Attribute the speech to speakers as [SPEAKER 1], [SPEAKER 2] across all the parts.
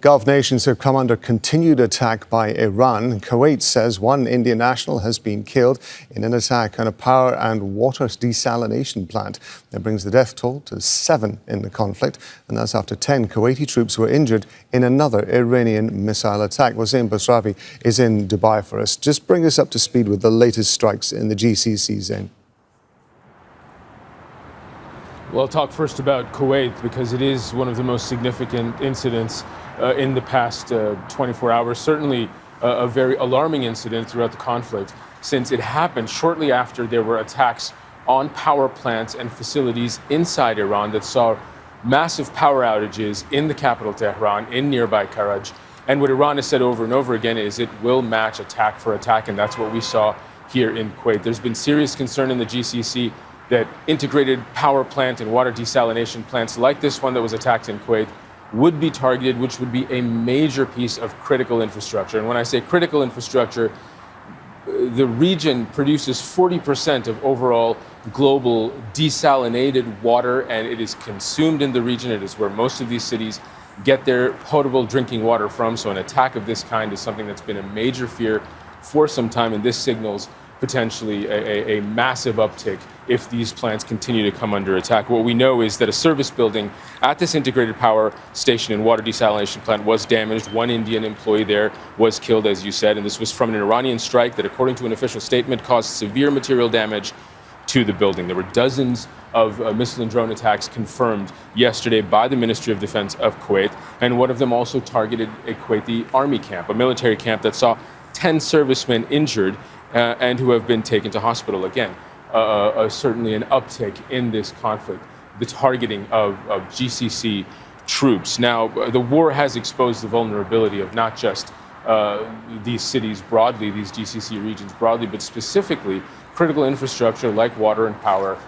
[SPEAKER 1] Gulf nations have come under continued attack by Iran. Kuwait says one Indian national has been killed in an attack on a power and water desalination plant. That brings the death toll to 7 in the conflict, and that's after 10 Kuwaiti troops were injured in another Iranian missile attack. Well, Zein Basravi is in Dubai for us. Just bring us up to speed with the latest strikes in the GCC, Zein.
[SPEAKER 2] Well, I'll talk first about Kuwait because it is one of the most significant incidents in the past 24 hours, certainly a very alarming incident throughout the conflict, since it happened shortly after there were attacks on power plants and facilities inside Iran that saw massive power outages in the capital Tehran, in nearby Karaj. And what Iran has said over and over again is it will match attack for attack, and that's what we saw here in Kuwait. There's been serious concern in the GCC that integrated power plant and water desalination plants like this one that was attacked in Kuwait would be targeted, which would be a major piece of critical infrastructure. And when I say critical infrastructure, the region produces 40% of overall global desalinated water, and it is consumed in the region. It is where most of these cities get their potable drinking water from. So an attack of this kind is something that's been a major fear for some time, and this signals potentially a massive uptick if these plants continue to come under attack. What we know is that a service building at this integrated power station and water desalination plant was damaged. One Indian employee there was killed, as you said, and this was from an Iranian strike that, according to an official statement, caused severe material damage to the building. There were dozens of missile and drone attacks confirmed yesterday by the Ministry of Defense of Kuwait, and one of them also targeted a Kuwaiti army camp, a military camp that saw 10 servicemen injured and who have been taken to hospital. Again, certainly an uptick in this conflict, the targeting of GCC troops. Now, the war has exposed the vulnerability of not just these cities broadly, these GCC regions broadly, but specifically critical infrastructure like water and power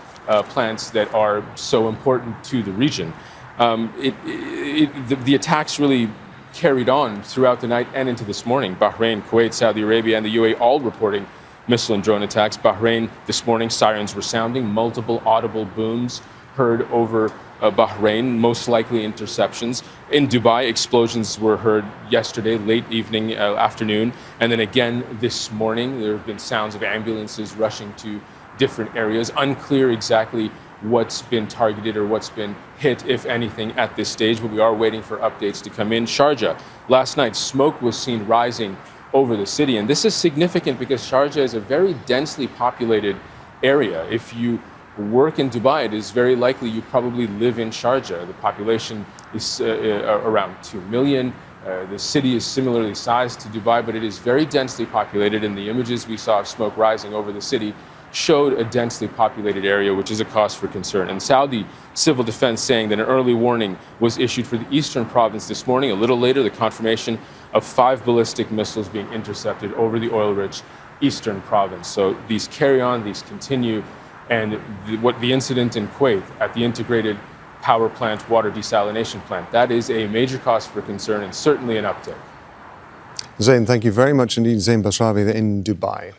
[SPEAKER 2] plants that are so important to the region. The attacks really carried on throughout the night and into this morning. Bahrain, Kuwait, Saudi Arabia, and the UAE all reporting missile and drone attacks. Bahrain this morning, sirens were sounding, multiple audible booms heard over Bahrain, most likely interceptions. In Dubai, explosions were heard yesterday, late evening, afternoon, and then again this morning. There have been sounds of ambulances rushing to different areas. Unclear exactly what's been targeted or what's been hit, if anything, at this stage, but we are waiting for updates to come in. Sharjah, last night, smoke was seen rising over the city, and this is significant because Sharjah is a very densely populated area. If you work in Dubai, it is very likely you probably live in Sharjah. The population is around 2 million. The city is similarly sized to Dubai, but it is very densely populated, and the images we saw of smoke rising over the city showed a densely populated area, which is a cause for concern. And Saudi civil defense saying that an early warning was issued for the eastern province this morning. A little later, the confirmation of 5 ballistic missiles being intercepted over the oil-rich eastern province. So these carry on, these continue, and the incident in Kuwait at the integrated power plant, water desalination plant, that is a major cause for concern and certainly an uptick.
[SPEAKER 1] Zein, thank you very much indeed. Zein Basravi in Dubai.